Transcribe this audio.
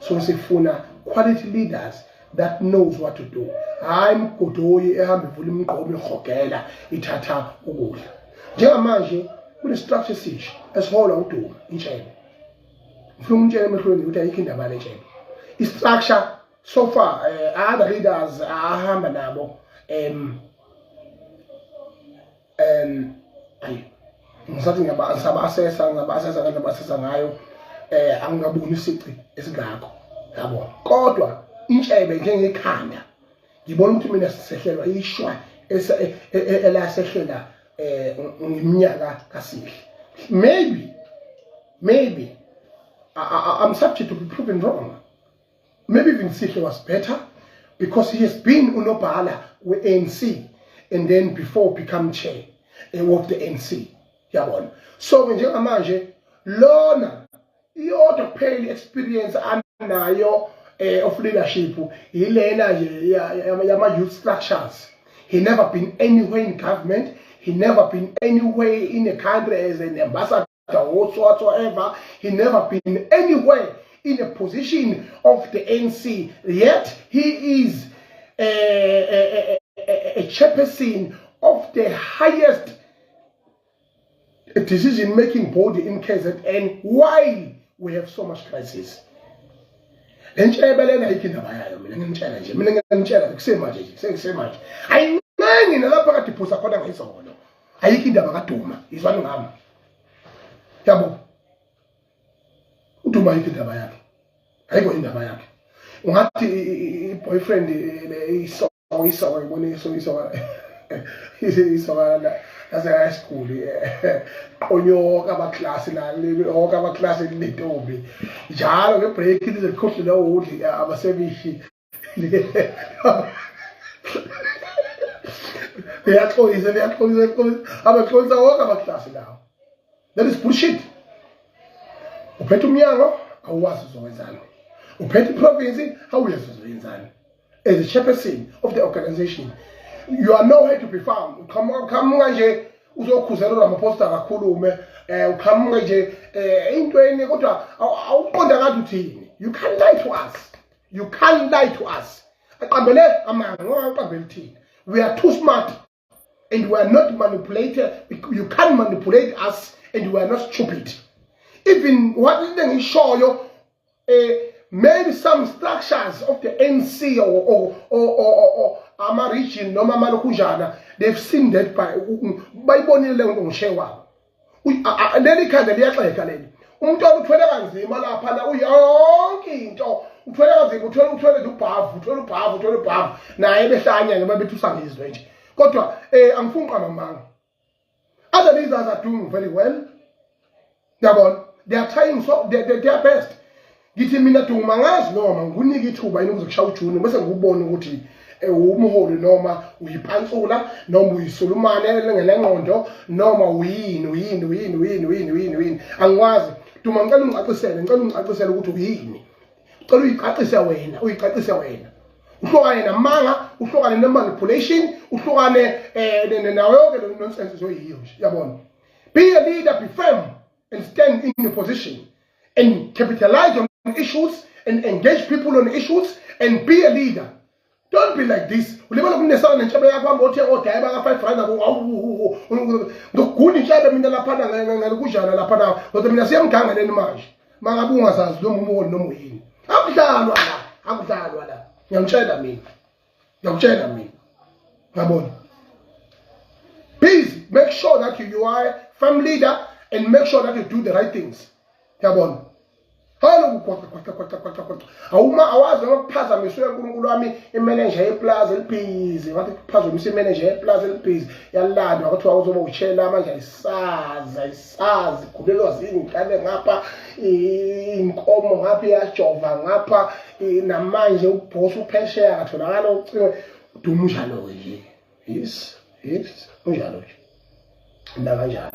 So sifuna quality leaders that knows what to do. Hayi mgodoyi ehamba ivula imigqomo ihogela ithatha ukudla. Njengamanje kune structure esisha esihola uDuma intshebe. Ngifuna umtshele emehlweni ukuthi ayikho indaba lentshebe. I-structure so far other leaders ahamba nabo ngisathi ngiyaba-assessa ngayo angingaboni isici esingakho yabo kodwa intshebe njengekhanda ngibona ukuthi mina sisehlelwa ishwa elasehlela ngeminyaka kaSihle. Maybe I'm subject to be proven wrong. Maybe even Sihle was better because he has been unobhala with ANC and then before become chair of the ANC. Yabona. So njengamanje lona iyodwa pheli experience anayo of leadership ilena nje yama youth structures. He never been anywhere in government. He never been anywhere in a country as an ambassador or whatsoever. He never been anywhere in a position of the ANC. Yet he is a chairperson of the highest decision-making body in KZN while we have so much crisis. Lentshebelena ayikindaba yayo mina ngimtshela nje mina ngimtshela kusemanje nje sekusemanje ayincane nalapha kade iphusa khona ngizolo ayikindaba kaDuma izwana ngami yabo uDuma ayikindaba yakhe ayikho indaba yakhe ungathi i-boyfriend isoka ibone isoka lase high school onyoka abaklasi onke abaklasi lentombi njalo ngebreak lize likhohle lawo udli abasebishi liyaxolisa abaxolisa wonke abaklasi lawo. That is bullshit. Uphethe umnyango awuwazi uzowenzani, uphethe iprovince awuyazi uzoyenzani. As a chairperson of the organization, you are nowhere to be found. Uqhamuka nje uzokhuzela Ramaphosa kakhulume uqhamuka nje intweni kodwa awuqonda ngathi uthini. You can't lie to us. You can't lie to us. Aqambele amanga ngoqambele thina. We are too smart and we are not manipulated. You can't manipulate us and we are not stupid. Even what is show you maybe some structures of the NC or ama region noma malokujana, they've seen that bayibonile le nto ngishe wabo leli khanda liyaxeka leli umuntu othwele kanzima lapha la uyonke into uthwele kanzima uthwele ubhavu naye behlanya noma bethi usangizwe nje kodwa angifuni qamamanga. Other leaders are doing very well yabona, they are trying so their best. Ngithi mina Duma ngazi noma ngikunike ithuba yini ukuzokushaya uJune bese ngikubona ukuthi umholi noma uyipantsula noma uyisulumane ngelengqondo noma uyini angikwazi. Duma ngicela ungicacisele ukuthi uyini, ucela uyicacise wena uhlukane namanga, uhlukane nemanipulation, uhlukane nayo yonke le nonsense zoyiyo nje yabona. Be a leader, be firm and stand in your position and capitalize on issues and engage people on issues and be a leader. Don't be like this. Ulibona kunesana nentshebe yakho hamba othe odaya baka 5 rand ngokuguna intshebe mina lapha ngalukujana lapha na kodwa mina siyamganga leni manje mangabe ungasazi noma umholi noma uyini akudlalwa la ngiyamtshela mina ngabona. Please make sure that you are a firm leader and make sure that you do the right things yabona. Awuma awazi ukuphazamiswa uNkulunkulu wami imanager yeplaza elibhizi wathi kuphazamisa imanager yeplaza elibhizi yalandwa ukuthi awuzoba uchela manje ayisazi khulelwa zingane ngapha inkomo ngapha yajova ngapha namanje uboss uphesheya katholakala ucingo Duma njalo nje yes unjalo nje nda kanjalo.